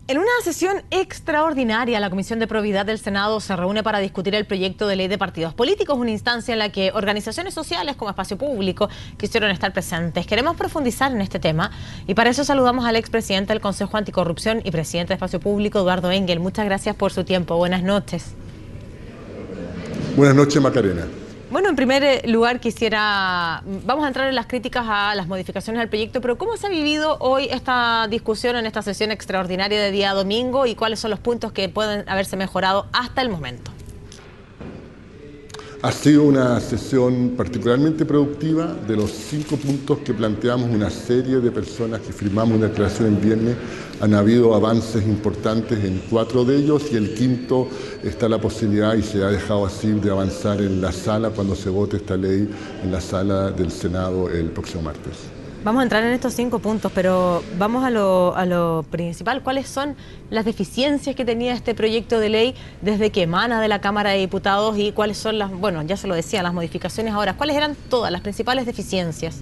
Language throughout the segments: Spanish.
En una sesión extraordinaria, la Comisión de Probidad del Senado se reúne para discutir el proyecto de ley de partidos políticos, una instancia en la que organizaciones sociales como Espacio Público quisieron estar presentes. Queremos profundizar en este tema y para eso saludamos al expresidente del Consejo Anticorrupción y presidente de Espacio Público, Eduardo Engel. Muchas gracias por su tiempo. Buenas noches. Buenas noches, Macarena. Bueno, en primer lugar vamos a entrar en las críticas a las modificaciones al proyecto, pero ¿cómo se ha vivido hoy esta discusión en esta sesión extraordinaria de día domingo y cuáles son los puntos que pueden haberse mejorado hasta el momento? Ha sido una sesión particularmente productiva. De los 5 puntos que planteamos, una serie de personas que firmamos una declaración el viernes, han habido avances importantes en 4 de ellos y el 5º está la posibilidad y se ha dejado así de avanzar en la sala cuando se vote esta ley en la sala del Senado el próximo martes. Vamos a entrar en estos 5 puntos, pero vamos a lo principal. ¿Cuáles son las deficiencias que tenía este proyecto de ley desde que emana de la Cámara de Diputados y cuáles son las, bueno, ya se lo decía, las modificaciones ahora? ¿Cuáles eran todas las principales deficiencias?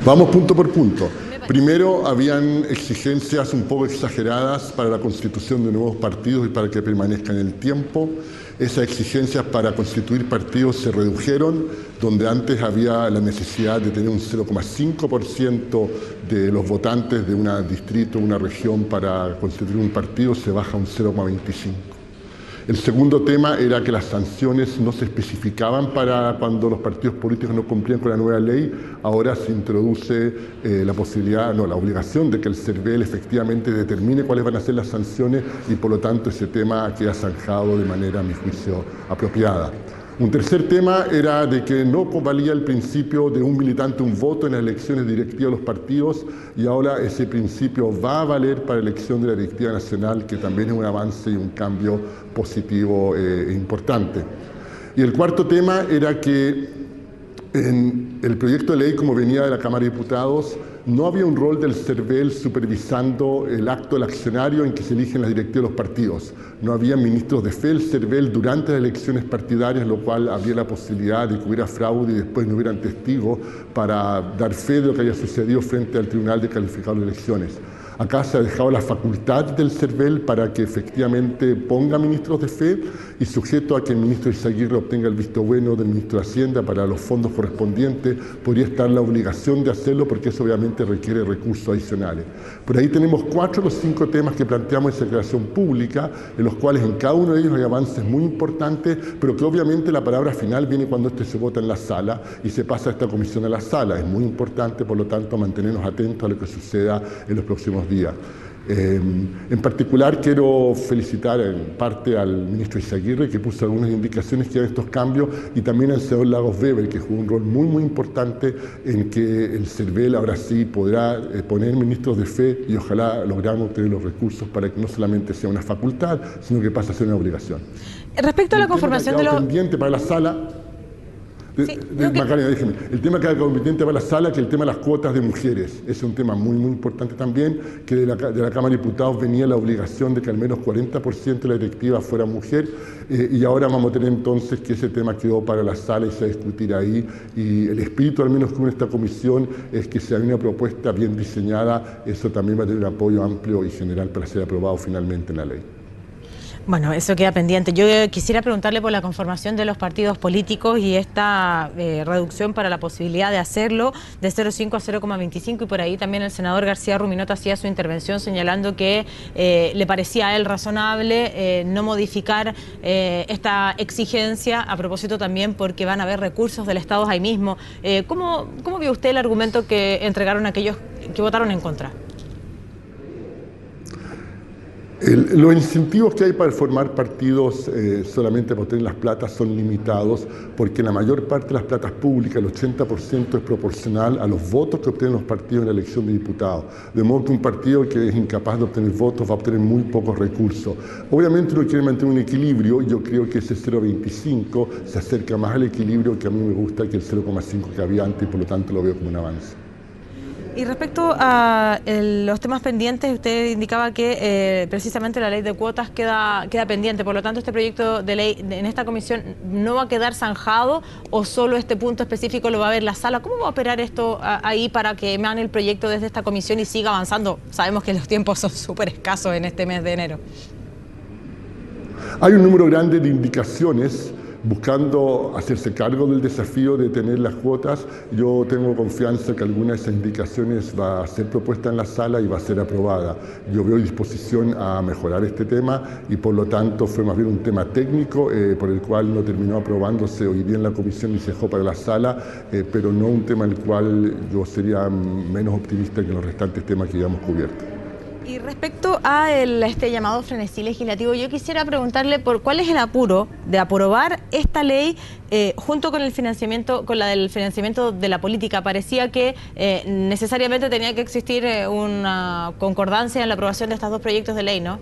Vamos punto por punto. Primero, habían exigencias un poco exageradas para la constitución de nuevos partidos y para que permanezcan en el tiempo. Esas exigencias para constituir partidos se redujeron, donde antes había la necesidad de tener un 0,5% de los votantes de un distrito, una región para constituir un partido, se baja a un 0,25%. El segundo tema era que las sanciones no se especificaban para cuando los partidos políticos no cumplían con la nueva ley. Ahora se introduce la obligación de que el CERVEL efectivamente determine cuáles van a ser las sanciones y por lo tanto ese tema queda zanjado de manera, a mi juicio, apropiada. Un tercer tema era de que no valía el principio de un militante, un voto en las elecciones directivas de los partidos y ahora ese principio va a valer para la elección de la directiva nacional, que también es un avance y un cambio positivo e importante. Y el cuarto tema era que en el proyecto de ley, como venía de la Cámara de Diputados, no había un rol del CERVEL supervisando el acto del accionario en que se eligen las directivas de los partidos. No había ministros de fe del CERVEL durante las elecciones partidarias, lo cual habría la posibilidad de que hubiera fraude y después no hubieran testigos para dar fe de lo que haya sucedido frente al Tribunal de Calificador de Elecciones. Acá se ha dejado la facultad del CERVEL para que efectivamente ponga ministros de fe y sujeto a que el ministro Izaguirre obtenga el visto bueno del ministro de Hacienda para los fondos correspondientes, podría estar la obligación de hacerlo porque eso obviamente requiere recursos adicionales. Por ahí tenemos 4 de los 5 temas que planteamos en esa declaración pública, en los cuales en cada uno de ellos hay avances muy importantes, pero que obviamente la palabra final viene cuando se vota en la sala y se pasa a esta comisión a la sala. Es muy importante, por lo tanto, mantenernos atentos a lo que suceda en los próximos días. En particular quiero felicitar en parte al ministro Izaguirre, que puso algunas indicaciones que hay estos cambios, y también al senador Lagos Weber, que jugó un rol muy importante en que el CERVEL ahora sí podrá poner ministros de fe y ojalá logramos tener los recursos para que no solamente sea una facultad, sino que pase a ser una obligación. Respecto a la conformación de los... pendiente para la sala. Macarena, déjeme. El tema que ha quedado pendiente para la sala, que el tema de las cuotas de mujeres. Es un tema muy importante también, que de la Cámara de Diputados venía la obligación de que al menos 40% de la directiva fuera mujer, y ahora vamos a tener entonces que ese tema quedó para la sala y se va a discutir ahí, y el espíritu al menos que en esta comisión es que si hay una propuesta bien diseñada, eso también va a tener un apoyo amplio y general para ser aprobado finalmente en la ley. Bueno, eso queda pendiente. Yo quisiera preguntarle por la conformación de los partidos políticos y esta reducción para la posibilidad de hacerlo de 0,5 a 0,25 y por ahí también el senador García Ruminot hacía su intervención señalando que le parecía a él razonable no modificar esta exigencia a propósito también porque van a haber recursos del Estado ahí mismo. ¿Cómo vio usted el argumento que entregaron aquellos que votaron en contra? Los incentivos que hay para formar partidos solamente para obtener las platas son limitados porque la mayor parte de las platas públicas, el 80% es proporcional a los votos que obtienen los partidos en la elección de diputados. De modo que un partido que es incapaz de obtener votos va a obtener muy pocos recursos. Obviamente uno quiere mantener un equilibrio y yo creo que ese 0,25 se acerca más al equilibrio que a mí me gusta que el 0,5 que había antes y por lo tanto lo veo como un avance. Y respecto a los temas pendientes, usted indicaba que precisamente la ley de cuotas queda pendiente, por lo tanto este proyecto de ley en esta comisión no va a quedar zanjado, o solo este punto específico lo va a ver la sala. ¿Cómo va a operar esto ahí para que emane el proyecto desde esta comisión y siga avanzando? Sabemos que los tiempos son súper escasos en este mes de enero. Hay un número grande de indicaciones buscando hacerse cargo del desafío de tener las cuotas. Yo tengo confianza que alguna de esas indicaciones va a ser propuesta en la sala y va a ser aprobada. Yo veo disposición a mejorar este tema y por lo tanto fue más bien un tema técnico por el cual no terminó aprobándose hoy día en la comisión y se dejó para la sala, pero no un tema el cual yo sería menos optimista que los restantes temas que ya hemos cubierto. Y respecto a este llamado frenesí legislativo, yo quisiera preguntarle por cuál es el apuro de aprobar esta ley junto con el financiamiento, con la del financiamiento de la política. Parecía que necesariamente tenía que existir una concordancia en la aprobación de estos dos proyectos de ley, ¿no?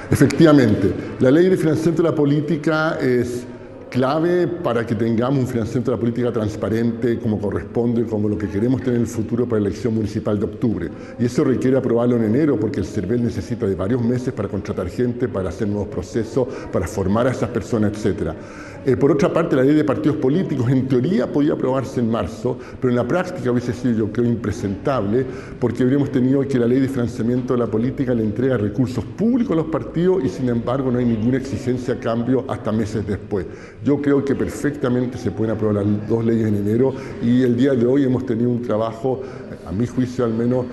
Efectivamente, la ley de financiamiento de la política es clave para que tengamos un financiamiento de la política transparente como corresponde, como lo que queremos tener en el futuro para la elección municipal de octubre. Y eso requiere aprobarlo en enero porque el CERVEL necesita de varios meses para contratar gente, para hacer nuevos procesos, para formar a esas personas, etc. Por otra parte, la ley de partidos políticos en teoría podía aprobarse en marzo, pero en la práctica hubiese sido, yo creo, impresentable porque habríamos tenido que la ley de financiamiento de la política le entrega recursos públicos a los partidos y sin embargo no hay ninguna exigencia a cambio hasta meses después. Yo creo que perfectamente se pueden aprobar las dos leyes en enero y el día de hoy hemos tenido un trabajo, a mi juicio al menos,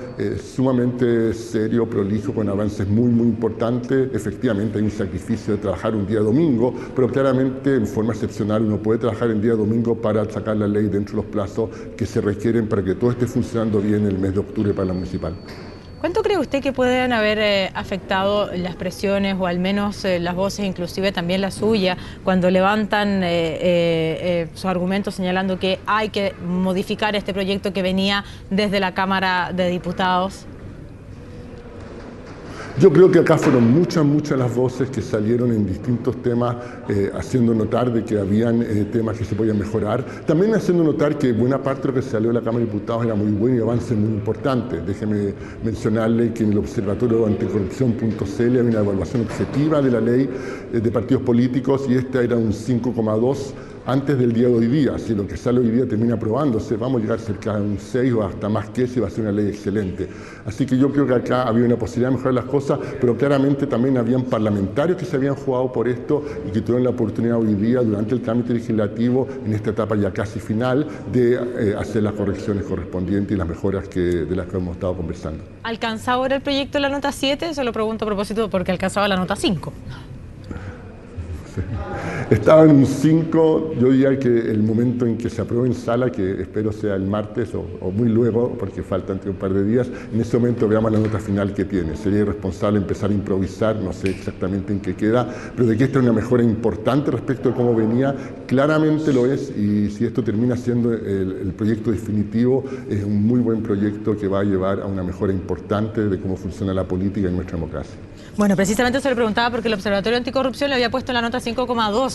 sumamente serio, prolijo, con avances muy importantes. Efectivamente hay un sacrificio de trabajar un día domingo, pero claramente en forma excepcional uno puede trabajar el día domingo para sacar la ley dentro de los plazos que se requieren para que todo esté funcionando bien el mes de octubre para la municipal. ¿Cuánto cree usted que pueden haber afectado las presiones o al menos las voces, inclusive también la suya, cuando levantan sus argumentos señalando que hay que modificar este proyecto que venía desde la Cámara de Diputados? Yo creo que acá fueron muchas las voces que salieron en distintos temas haciendo notar de que habían temas que se podían mejorar. También haciendo notar que buena parte de lo que salió de la Cámara de Diputados era muy bueno y avances muy importantes. Déjeme mencionarle que en el Observatorio Anticorrupción.cl había una evaluación objetiva de la ley de partidos políticos y esta era un 5,2 antes del día de hoy día. Si lo que sale hoy día termina aprobándose, vamos a llegar cerca de un 6 o hasta más que ese, va a ser una ley excelente. Así que yo creo que acá había una posibilidad de mejorar las cosas, pero claramente también habían parlamentarios que se habían jugado por esto y que tuvieron la oportunidad hoy día, durante el trámite legislativo, en esta etapa ya casi final, de hacer las correcciones correspondientes y las mejoras de las que hemos estado conversando. ¿Alcanzaba ahora el proyecto la nota 7? Se lo pregunto a propósito porque alcanzaba la nota 5. Estaba en un 5, yo diría que el momento en que se apruebe en sala, que espero sea el martes o muy luego, porque faltan un par de días, en ese momento veamos la nota final que tiene. Sería irresponsable empezar a improvisar, no sé exactamente en qué queda, pero de que esta es una mejora importante respecto de cómo venía, claramente lo es, y si esto termina siendo el proyecto definitivo, es un muy buen proyecto que va a llevar a una mejora importante de cómo funciona la política en nuestra democracia. Bueno, precisamente se lo preguntaba porque el Observatorio Anticorrupción le había puesto la nota 5,2,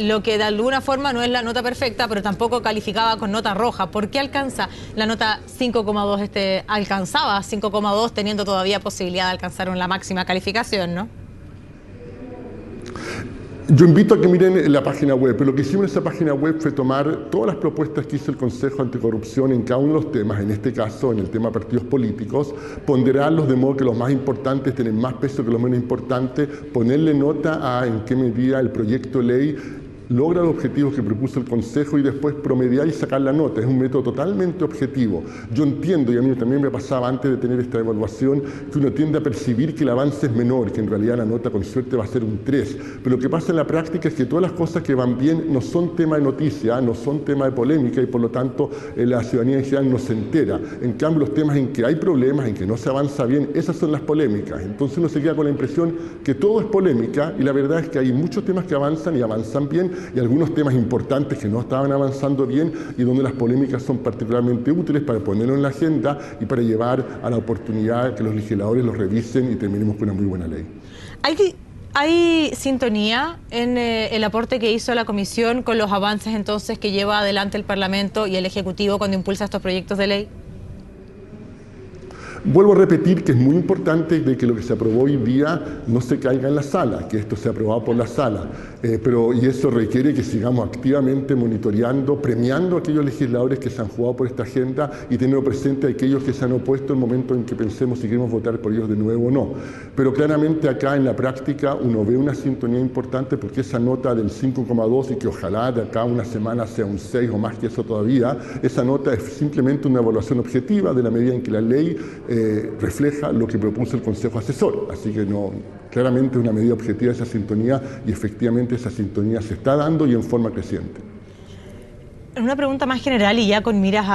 lo que de alguna forma no es la nota perfecta, pero tampoco calificaba con nota roja. ¿Por qué alcanza la nota 5,2? Alcanzaba 5,2 teniendo todavía posibilidad de alcanzar la máxima calificación, ¿no? Yo invito a que miren la página web, pero lo que hicimos en esa página web fue tomar todas las propuestas que hizo el Consejo Anticorrupción en cada uno de los temas, en este caso en el tema partidos políticos, ponderarlos de modo que los más importantes tienen más peso que los menos importantes, ponerle nota a en qué medida el proyecto de ley logra los objetivos que propuso el Consejo y después promediar y sacar la nota. Es un método totalmente objetivo. Yo entiendo, y a mí también me pasaba antes de tener esta evaluación, que uno tiende a percibir que el avance es menor, que en realidad la nota con suerte va a ser un 3. Pero lo que pasa en la práctica es que todas las cosas que van bien no son tema de noticia, no son tema de polémica y por lo tanto la ciudadanía en general no se entera. En cambio, los temas en que hay problemas, en que no se avanza bien, esas son las polémicas. Entonces uno se queda con la impresión que todo es polémica y la verdad es que hay muchos temas que avanzan y avanzan bien, y algunos temas importantes que no estaban avanzando bien y donde las polémicas son particularmente útiles para ponerlo en la agenda y para llevar a la oportunidad que los legisladores los revisen y terminemos con una muy buena ley. ¿Hay sintonía en el aporte que hizo la Comisión con los avances entonces que lleva adelante el Parlamento y el Ejecutivo cuando impulsa estos proyectos de ley? Vuelvo a repetir que es muy importante de que lo que se aprobó hoy día no se caiga en la sala, que esto sea aprobado por la sala, y eso requiere que sigamos activamente monitoreando, premiando a aquellos legisladores que se han jugado por esta agenda y teniendo presente a aquellos que se han opuesto en el momento en que pensemos si queremos votar por ellos de nuevo o no. Pero claramente acá en la práctica uno ve una sintonía importante porque esa nota del 5,2 y que ojalá de acá a una semana sea un 6 o más que eso todavía, esa nota es simplemente una evaluación objetiva de la medida en que la ley refleja lo que propuso el Consejo Asesor. Así que claramente una medida objetiva esa sintonía y efectivamente esa sintonía se está dando y en forma creciente. Una pregunta más general y ya con miras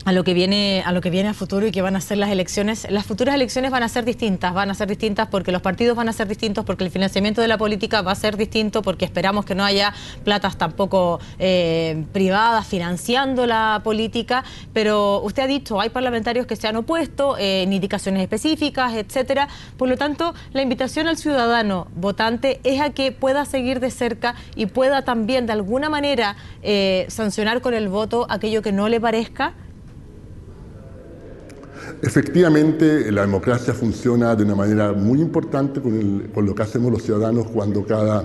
a lo que viene a futuro y que van a ser las elecciones. Las futuras elecciones van a ser distintas porque los partidos van a ser distintos, porque el financiamiento de la política va a ser distinto, porque esperamos que no haya platas tampoco privadas financiando la política, pero usted ha dicho, hay parlamentarios que se han opuesto, en indicaciones específicas, etcétera. Por lo tanto, la invitación al ciudadano votante es a que pueda seguir de cerca y pueda también de alguna manera sancionar con el voto aquello que no le parezca. Efectivamente, la democracia funciona de una manera muy importante con lo que hacemos los ciudadanos cuando cada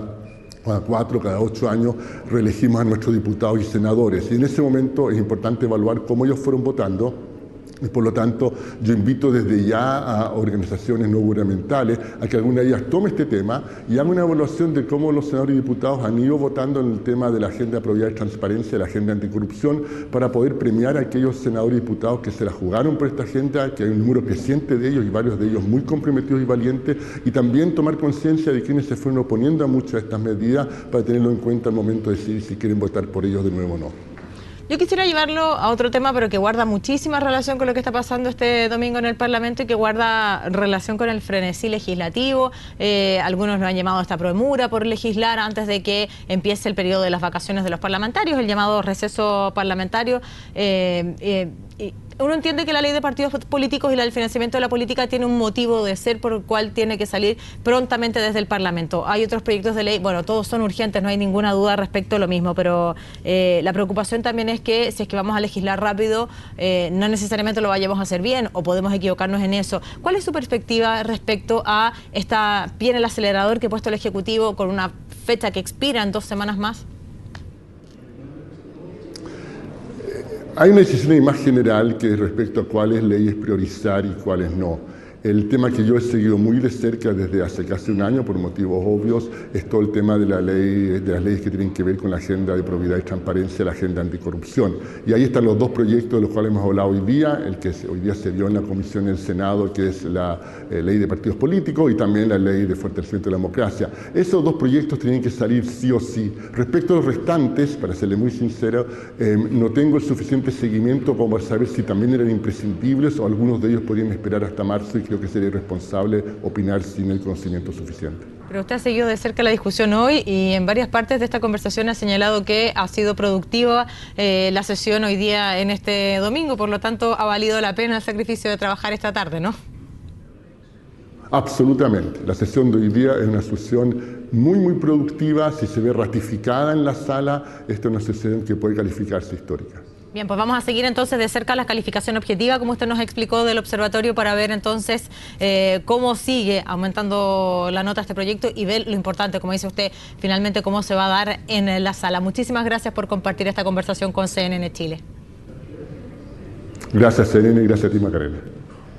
4, cada 8 años reelegimos a nuestros diputados y senadores. Y en ese momento es importante evaluar cómo ellos fueron votando. Y por lo tanto, yo invito desde ya a organizaciones no gubernamentales a que alguna de ellas tome este tema y haga una evaluación de cómo los senadores y diputados han ido votando en el tema de la agenda de probidad y transparencia, la agenda anticorrupción, para poder premiar a aquellos senadores y diputados que se la jugaron por esta agenda, que hay un número creciente de ellos y varios de ellos muy comprometidos y valientes, y también tomar conciencia de quienes se fueron oponiendo a muchas de estas medidas para tenerlo en cuenta al momento de decidir si quieren votar por ellos de nuevo o no. Yo quisiera llevarlo a otro tema, pero que guarda muchísima relación con lo que está pasando este domingo en el Parlamento y que guarda relación con el frenesí legislativo. Algunos lo han llamado esta premura por legislar antes de que empiece el periodo de las vacaciones de los parlamentarios, el llamado receso parlamentario. Uno entiende que la ley de partidos políticos y la del financiamiento de la política tiene un motivo de ser por el cual tiene que salir prontamente desde el Parlamento. Hay otros proyectos de ley, bueno, todos son urgentes, no hay ninguna duda respecto a lo mismo, pero la preocupación también es que si es que vamos a legislar rápido, no necesariamente lo vayamos a hacer bien o podemos equivocarnos en eso. ¿Cuál es su perspectiva respecto a viene el acelerador que ha puesto el Ejecutivo con una fecha que expira en 2 semanas más? Hay una decisión más general que es respecto a cuáles leyes priorizar y cuáles no. El tema que yo he seguido muy de cerca desde hace casi un año, por motivos obvios, es todo el tema de las leyes que tienen que ver con la agenda de probidad y transparencia, la agenda anticorrupción. Y ahí están los 2 proyectos de los cuales hemos hablado hoy día, el que hoy día se dio en la Comisión del Senado, que es la ley de partidos políticos, y también la ley de fortalecimiento de la democracia. Esos 2 proyectos tienen que salir sí o sí. Respecto a los restantes, para serle muy sincero, no tengo el suficiente seguimiento como para saber si también eran imprescindibles o algunos de ellos podrían esperar hasta marzo, y creo que sería irresponsable opinar sin el conocimiento suficiente. Pero usted ha seguido de cerca la discusión hoy y en varias partes de esta conversación ha señalado que ha sido productiva la sesión hoy día en este domingo, por lo tanto ha valido la pena el sacrificio de trabajar esta tarde, ¿no? Absolutamente. La sesión de hoy día es una sesión muy productiva. Si se ve ratificada en la sala, esta es una sesión que puede calificarse histórica. Bien, pues vamos a seguir entonces de cerca la calificación objetiva, como usted nos explicó, del observatorio, para ver entonces cómo sigue aumentando la nota a este proyecto y ver lo importante, como dice usted, finalmente cómo se va a dar en la sala. Muchísimas gracias por compartir esta conversación con CNN Chile. Gracias, CNN, y gracias a ti, Macarena.